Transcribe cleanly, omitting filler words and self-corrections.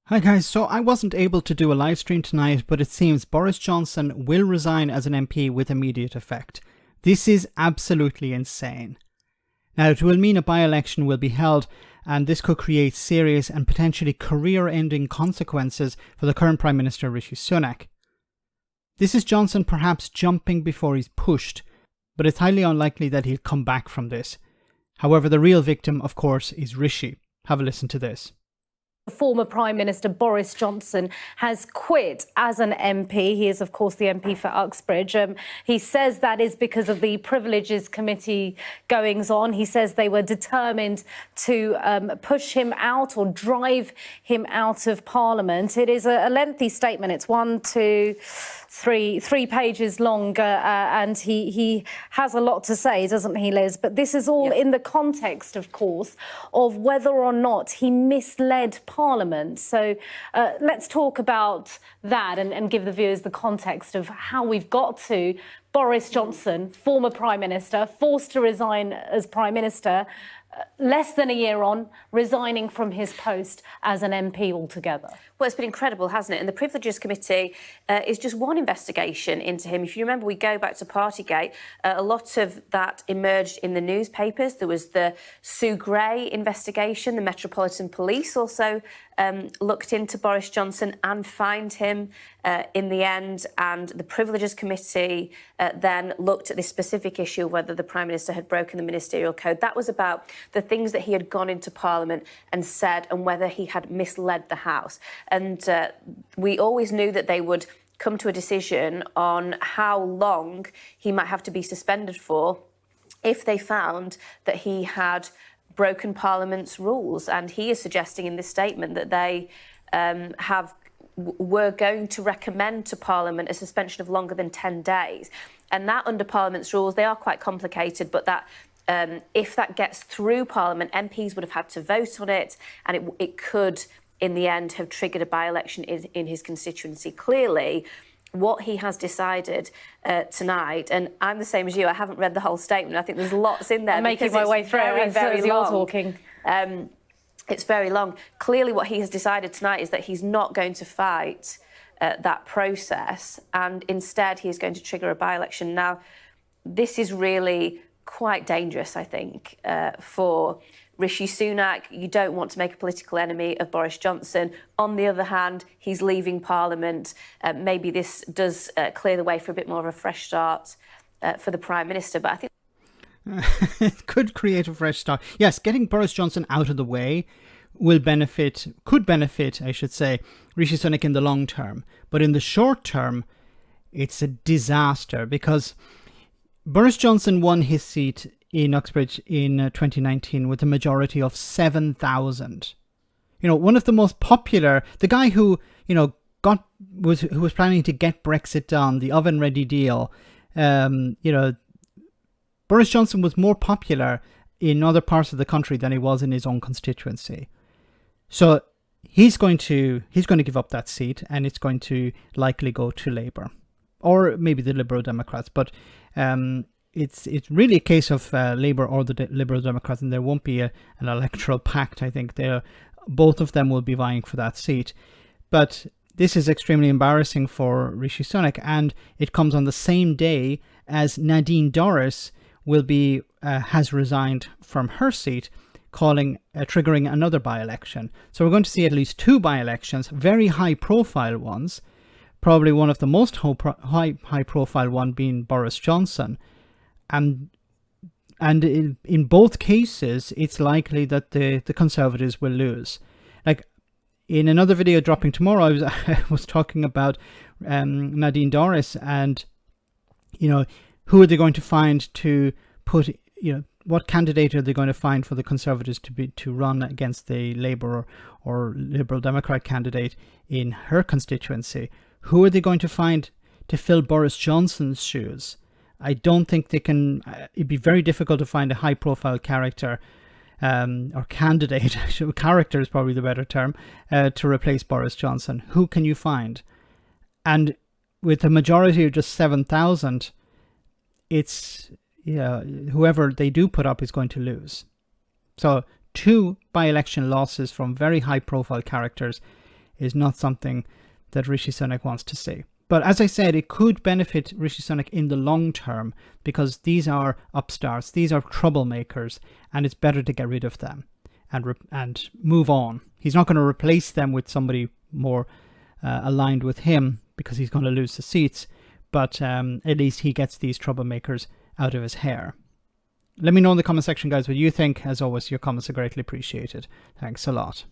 Hi guys, so I wasn't able to do a live stream tonight, but it seems Boris Johnson will resign as an MP with immediate effect. This is absolutely insane. Now, it will mean a by-election will be held, and this could create serious and potentially career-ending consequences for the current Prime Minister Rishi Sunak. This is Johnson perhaps jumping before he's pushed, but it's highly unlikely that he'll come back from this. However, the real victim, of course, is Rishi. Have a listen to this. Former Prime Minister Boris Johnson has quit as an MP. He is, of course, the MP for Uxbridge. He says that is because of the Privileges Committee goings on. He says they were determined to push him out or drive him out of Parliament. It is a lengthy statement. It's three pages long, and he has a lot to say, doesn't he, Liz? But this is all in the context, of course, of whether or not he misled Parliament. So let's talk about that and give the viewers the context of how we've got to Boris Johnson, former Prime Minister, forced to resign as Prime Minister, less than a year on, resigning from his post as an MP altogether. Well, it's been incredible, hasn't it? And the Privileges Committee is just one investigation into him. If you remember, we go back to PartyGate. A lot of that emerged in the newspapers. There was the Sue Gray investigation. The Metropolitan Police also looked into Boris Johnson and fined him in the end. And the Privileges Committee then looked at this specific issue of whether the Prime Minister had broken the ministerial code. That was about the things that he had gone into Parliament and said and whether he had misled the House. And we always knew that they would come to a decision on how long he might have to be suspended for if they found that he had broken Parliament's rules. And he is suggesting in this statement that they were going to recommend to Parliament a suspension of longer than 10 days. And that, under Parliament's rules, they are quite complicated, but that if that gets through Parliament, MPs would have had to vote on it, and it could, in the end, have triggered a by-election in his constituency. Clearly, what he has decided tonight, and I'm the same as you, I haven't read the whole statement. I think there's lots in there. I'm making my way through as you're talking. It's very long. Clearly, what he has decided tonight is that he's not going to fight that process, and instead he is going to trigger a by-election. Now, this is really quite dangerous, I think, for Rishi Sunak. You don't want to make a political enemy of Boris Johnson. On the other hand, he's leaving Parliament. Maybe this does clear the way for a bit more of a fresh start for the Prime Minister. But I think it could create a fresh start. Yes, getting Boris Johnson out of the way could benefit, I should say, Rishi Sunak in the long term. But in the short term, it's a disaster because Boris Johnson won his seat in Uxbridge in 2019 with a majority of 7,000. You know, one of the most popular, the guy who, you know, who was planning to get Brexit done, the oven-ready deal. You know, Boris Johnson was more popular in other parts of the country than he was in his own constituency. So he's going to give up that seat, and it's going to likely go to Labour or maybe the Liberal Democrats. But it's really a case of Labour or the Liberal Democrats, and there won't be an electoral pact. I think both of them will be vying for that seat. But this is extremely embarrassing for Rishi Sunak, and it comes on the same day as Nadine Dorries has resigned from her seat, triggering another by-election. So we're going to see at least two by-elections, very high-profile ones. Probably one of the most high-profile one being Boris Johnson, and in both cases, it's likely that the Conservatives will lose. Like in another video dropping tomorrow, I was talking about Nadine Dorries, and you know, who are they going to find to put? You know, what candidate are they going to find for the Conservatives to run against the Labour or Liberal Democrat candidate in her constituency? Who are they going to find to fill Boris Johnson's shoes? I don't think they can. It'd be very difficult to find a high-profile character or candidate. Character is probably the better term to replace Boris Johnson. Who can you find? And with a majority of just 7,000, it's whoever they do put up is going to lose. So two by-election losses from very high-profile characters is not something that Rishi Sunak wants to see. But as I said, it could benefit Rishi Sunak in the long term because these are upstarts, these are troublemakers, and it's better to get rid of them and move on. He's not going to replace them with somebody more aligned with him because he's going to lose the seats, but at least he gets these troublemakers out of his hair. Let me know in the comment section, guys, what you think. As always, your comments are greatly appreciated. Thanks a lot.